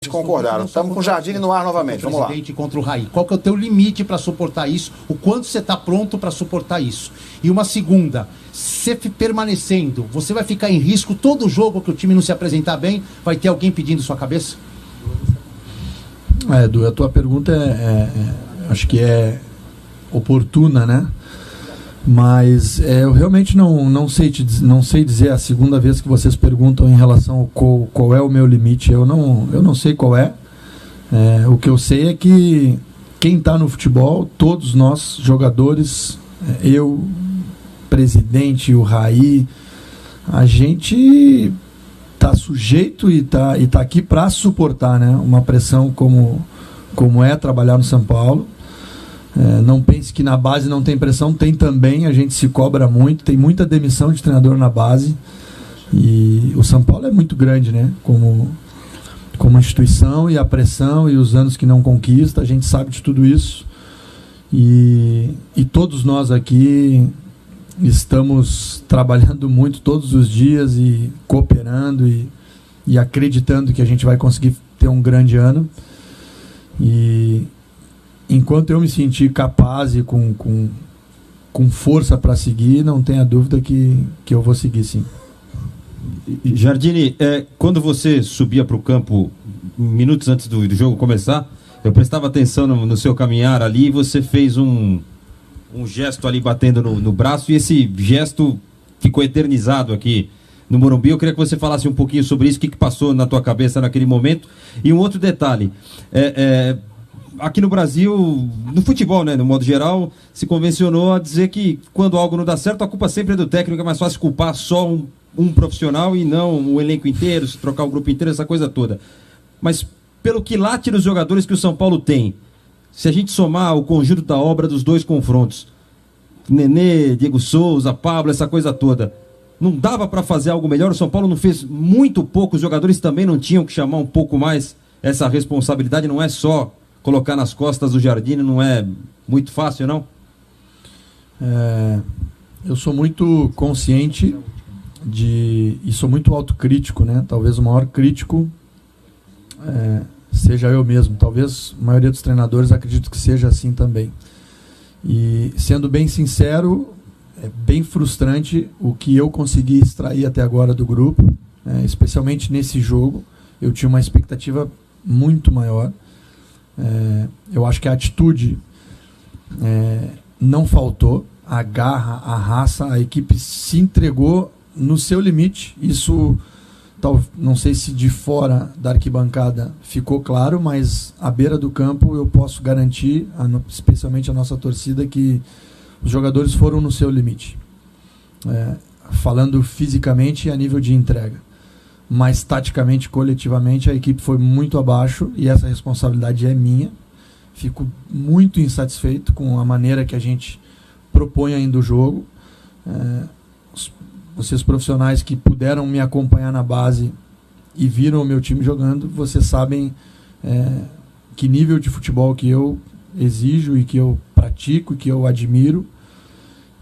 Concordaram. Estamos com o Jardine no ar novamente. Vamos lá. Contra o Raí. Qual que é o teu limite para suportar isso? O quanto você está pronto para suportar isso? E uma segunda, se permanecendo, você vai ficar em risco todo jogo que o time não se apresentar bem, vai ter alguém pedindo sua cabeça? Edu, a tua pergunta acho que é oportuna, né? Mas eu realmente não sei dizer. A segunda vez que vocês perguntam em relação ao qual é o meu limite, eu não sei qual é. O que eu sei é que quem está no futebol, todos nós, jogadores, eu, presidente, o Raí, a gente está sujeito e tá aqui para suportar, né, uma pressão como é trabalhar no São Paulo. Não pense que na base não tem pressão, tem também, a gente se cobra muito, tem muita demissão de treinador na base, e o São Paulo é muito grande, né, como instituição, e a pressão e os anos que não conquista, a gente sabe de tudo isso, e todos nós aqui estamos trabalhando muito todos os dias e cooperando e acreditando que a gente vai conseguir ter um grande ano. E enquanto eu me sentir capaz e com força para seguir, não tenha dúvida que eu vou seguir, sim. Jardine, quando você subia para o campo minutos antes do jogo começar, eu prestava atenção no seu caminhar ali, e você fez um gesto ali batendo no braço, e esse gesto ficou eternizado aqui no Morumbi. Eu queria que você falasse um pouquinho sobre isso, o que passou na tua cabeça naquele momento. E um outro detalhe, aqui no Brasil, no futebol, né, no modo geral, se convencionou a dizer que quando algo não dá certo, a culpa sempre é do técnico, é mais fácil culpar só um profissional e não o elenco inteiro, se trocar o grupo inteiro, essa coisa toda. Mas pelo que late nos jogadores que o São Paulo tem, se a gente somar o conjunto da obra dos dois confrontos, Nenê, Diego Souza, Pablo, essa coisa toda, não dava para fazer algo melhor? O São Paulo não fez muito pouco, os jogadores também não tinham que chamar um pouco mais essa responsabilidade, não é só colocar nas costas do Jardine, não é muito fácil, não? Eu sou muito consciente e sou muito autocrítico, né? Talvez o maior crítico seja eu mesmo. Talvez a maioria dos treinadores acredito que seja assim também. E sendo bem sincero, é bem frustrante o que eu consegui extrair até agora do grupo, especialmente nesse jogo. Eu tinha uma expectativa muito maior. Eu acho que a atitude não faltou, a garra, a raça, a equipe se entregou no seu limite. Isso, não sei se de fora da arquibancada ficou claro, mas à beira do campo eu posso garantir, especialmente a nossa torcida, que os jogadores foram no seu limite, falando fisicamente e a nível de entrega. Mas taticamente, coletivamente, a equipe foi muito abaixo, e essa responsabilidade é minha. Fico muito insatisfeito com a maneira que a gente propõe ainda o jogo. Vocês profissionais que puderam me acompanhar na base e viram o meu time jogando, vocês sabem que nível de futebol que eu exijo e que eu pratico e que eu admiro,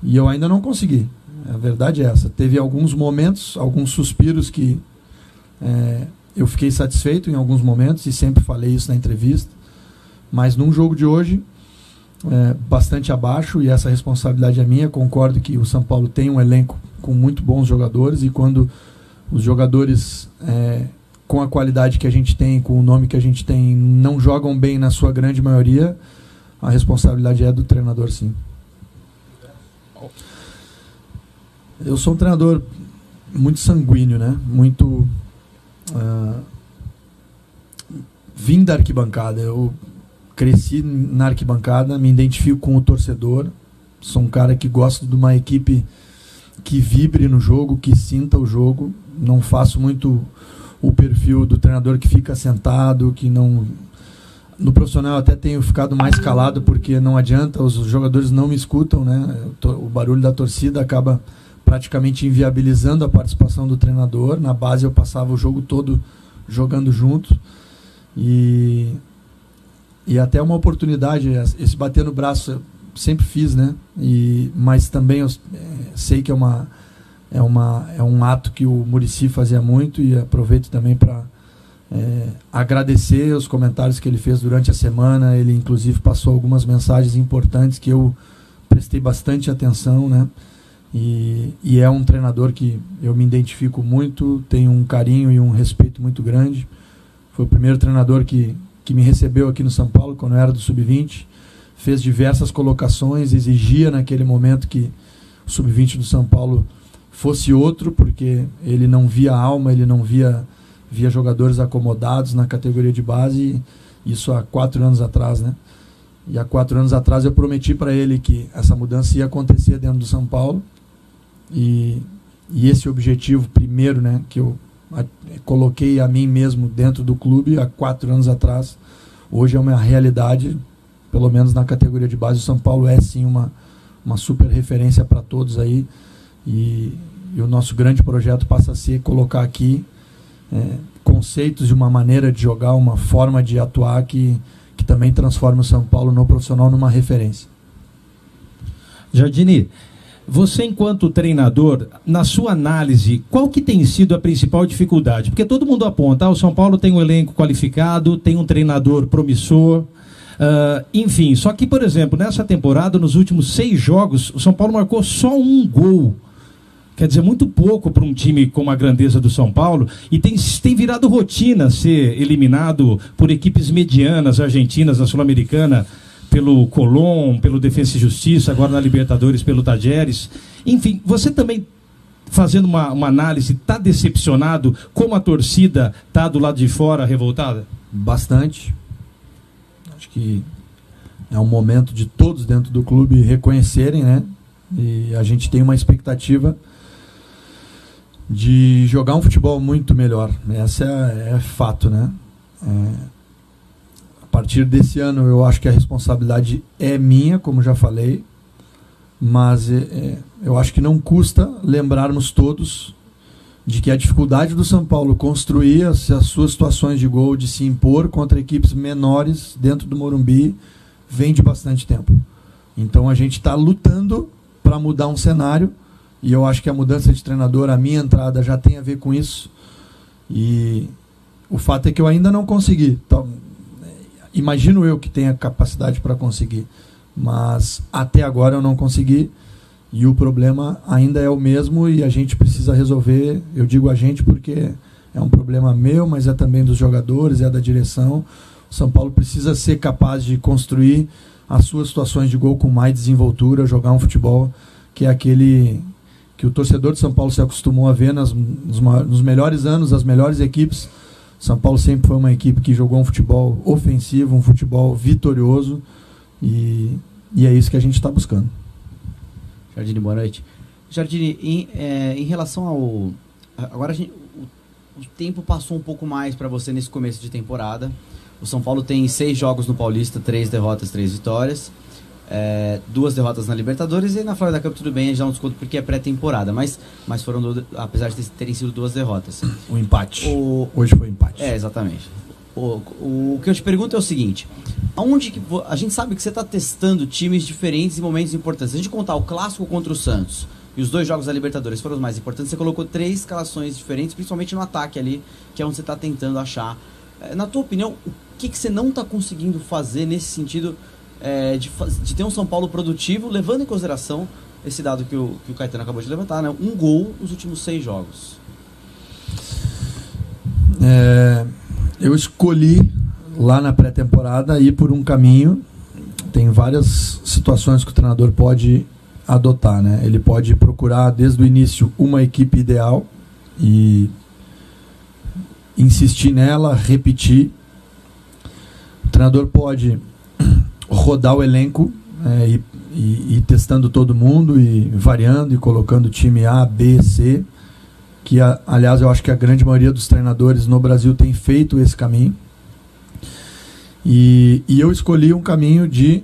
e eu ainda não consegui. A verdade é essa. Teve alguns momentos, alguns suspiros que eu fiquei satisfeito em alguns momentos, e sempre falei isso na entrevista, mas num jogo de hoje, bastante abaixo, e essa responsabilidade é minha. Concordo que o São Paulo tem um elenco com muito bons jogadores, e quando os jogadores com a qualidade que a gente tem, com o nome que a gente tem, não jogam bem na sua grande maioria, a responsabilidade é do treinador, sim. Eu sou um treinador muito sanguíneo, né? Muito vim da arquibancada. Eu cresci na arquibancada, me identifico com o torcedor. Sou um cara que gosta de uma equipe que vibre no jogo, que sinta o jogo. Não faço muito o perfil do treinador que fica sentado, que não... No profissional até tenho ficado mais calado, porque não adianta, os jogadores não me escutam, né? O barulho da torcida acaba praticamente inviabilizando a participação do treinador. Na base eu passava o jogo todo jogando junto, e até uma oportunidade, esse bater no braço eu sempre fiz, né? Mas também eu sei que é um ato que o Muricy fazia muito, e aproveito também para agradecer os comentários que ele fez durante a semana. Ele inclusive passou algumas mensagens importantes que eu prestei bastante atenção, né? E é um treinador que eu me identifico muito, tenho um carinho e um respeito muito grande. Foi o primeiro treinador que me recebeu aqui no São Paulo quando eu era do Sub-20, fez diversas colocações, exigia naquele momento que o Sub-20 do São Paulo fosse outro, porque ele não via alma, ele não via jogadores acomodados na categoria de base, isso há 4 anos atrás, né? E há 4 anos atrás eu prometi para ele que essa mudança ia acontecer dentro do São Paulo, e esse objetivo primeiro, né, que eu coloquei a mim mesmo dentro do clube há 4 anos atrás, hoje é uma realidade. Pelo menos na categoria de base, o São Paulo é sim uma super referência para todos aí, e o nosso grande projeto passa a ser colocar aqui conceitos de uma maneira de jogar, uma forma de atuar que também transforme o São Paulo no profissional numa referência. Jardini, você enquanto treinador, na sua análise, qual que tem sido a principal dificuldade? Porque todo mundo aponta, o São Paulo tem um elenco qualificado, tem um treinador promissor, enfim, só que, por exemplo, nessa temporada, nos últimos 6 jogos, o São Paulo marcou só 1 gol. Quer dizer, muito pouco para um time com a grandeza do São Paulo, e tem virado rotina ser eliminado por equipes medianas, argentinas, na Sul-Americana, pelo Colón, pelo Defensa e Justiça, agora na Libertadores pelo Tajeres. Enfim, você também, fazendo uma análise, está decepcionado como a torcida está do lado de fora revoltada? Bastante. Acho que é um momento de todos dentro do clube reconhecerem, né? E a gente tem uma expectativa de jogar um futebol muito melhor. Essa é fato, né? A partir desse ano eu acho que a responsabilidade é minha, como já falei, mas eu acho que não custa lembrarmos todos de que a dificuldade do São Paulo construir as suas situações de gol, de se impor contra equipes menores dentro do Morumbi, vem de bastante tempo. Então a gente está lutando para mudar um cenário, e eu acho que a mudança de treinador, a minha entrada, já tem a ver com isso. E o fato é que eu ainda não consegui. Então, imagino eu que tenha capacidade para conseguir, mas até agora eu não consegui. E o problema ainda é o mesmo, e a gente precisa resolver. Eu digo a gente porque é um problema meu, mas é também dos jogadores, é da direção. O São Paulo precisa ser capaz de construir as suas situações de gol com mais desenvoltura, jogar um futebol que é aquele que o torcedor de São Paulo se acostumou a ver nos melhores anos, as melhores equipes. São Paulo sempre foi uma equipe que jogou um futebol ofensivo, um futebol vitorioso, e é isso que a gente está buscando. Jardini, boa noite. Jardini, em relação ao... Agora o tempo passou um pouco mais para você nesse começo de temporada. O São Paulo tem 6 jogos no Paulista, 3 derrotas, 3 vitórias. 2 derrotas na Libertadores, e na Florida Cup tudo bem, já não desconto porque é pré-temporada, mas foram, apesar de terem sido 2 derrotas. O empate. Hoje foi empate. Exatamente. O que eu te pergunto é o seguinte: aonde que a gente sabe que você está testando times diferentes em momentos importantes. Se a gente contar o clássico contra o Santos e os 2 jogos da Libertadores foram os mais importantes, você colocou 3 escalações diferentes, principalmente no ataque ali, que é onde você está tentando achar. Na tua opinião, o que você não está conseguindo fazer nesse sentido de ter um São Paulo produtivo, levando em consideração esse dado que o Caetano acabou de levantar, né? 1 gol nos últimos 6 jogos. Eu escolhi lá na pré-temporada ir por um caminho. Tem várias situações que o treinador pode adotar, né? Ele pode procurar desde o início uma equipe ideal e insistir nela, repetir. O treinador pode rodar o elenco e testando todo mundo e variando e colocando time A, B, C, que aliás eu acho que a grande maioria dos treinadores no Brasil tem feito esse caminho. E eu escolhi um caminho de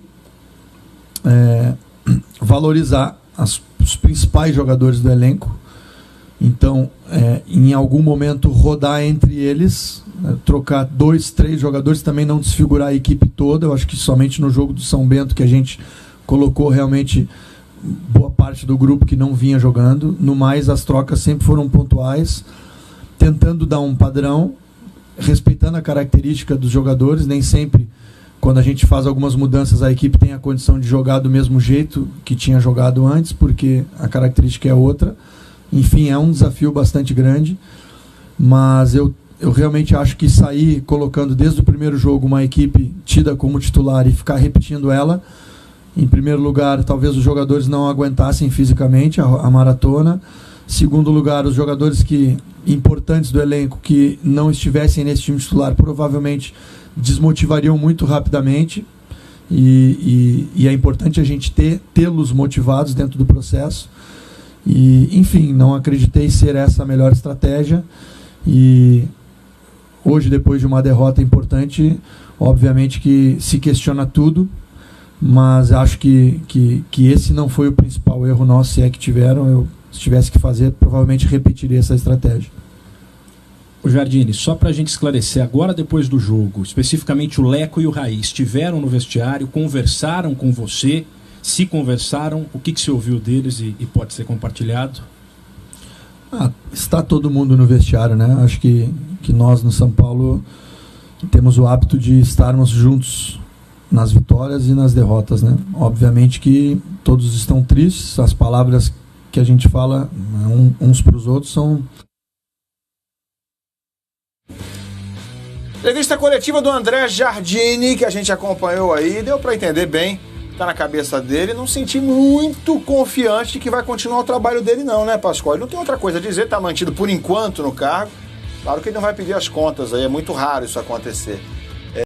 valorizar os principais jogadores do elenco. Então, em algum momento, rodar entre eles, trocar 2, 3 jogadores, também não desfigurar a equipe toda. Eu acho que somente no jogo do São Bento que a gente colocou realmente boa parte do grupo que não vinha jogando. No mais, as trocas sempre foram pontuais, tentando dar um padrão. respeitando a característica dos jogadores. Nem sempre, quando a gente faz algumas mudanças, a equipe tem a condição de jogar do mesmo jeito que tinha jogado antes, porque a característica é outra. Enfim, é um desafio bastante grande, mas eu realmente acho que sair colocando desde o primeiro jogo uma equipe tida como titular e ficar repetindo ela, em primeiro lugar, talvez os jogadores não aguentassem fisicamente a maratona. Segundo lugar, os jogadores importantes do elenco que não estivessem nesse time titular provavelmente desmotivariam muito rapidamente, e é importante a gente tê-los motivados dentro do processo. E, enfim, não acreditei ser essa a melhor estratégia, e hoje, depois de uma derrota importante, obviamente que se questiona tudo, mas acho que esse não foi o principal erro nosso, se é que tiveram. Se tivesse que fazer, provavelmente repetiria essa estratégia. O Giardini, só para a gente esclarecer, agora depois do jogo, especificamente o Leco e o Raí estiveram no vestiário, conversaram com você, se conversaram, o que se ouviu deles e pode ser compartilhado? Está todo mundo no vestiário, né? Acho que nós no São Paulo temos o hábito de estarmos juntos nas vitórias e nas derrotas, né? Obviamente que todos estão tristes, as palavras que a gente fala uns para os outros são... Entrevista coletiva do André Giardini, que a gente acompanhou aí, deu para entender bem, tá na cabeça dele, não senti muito confiante de que vai continuar o trabalho dele não, né, Pascoal? Ele não tem outra coisa a dizer, tá mantido por enquanto no cargo, claro que ele não vai pedir as contas aí, é muito raro isso acontecer.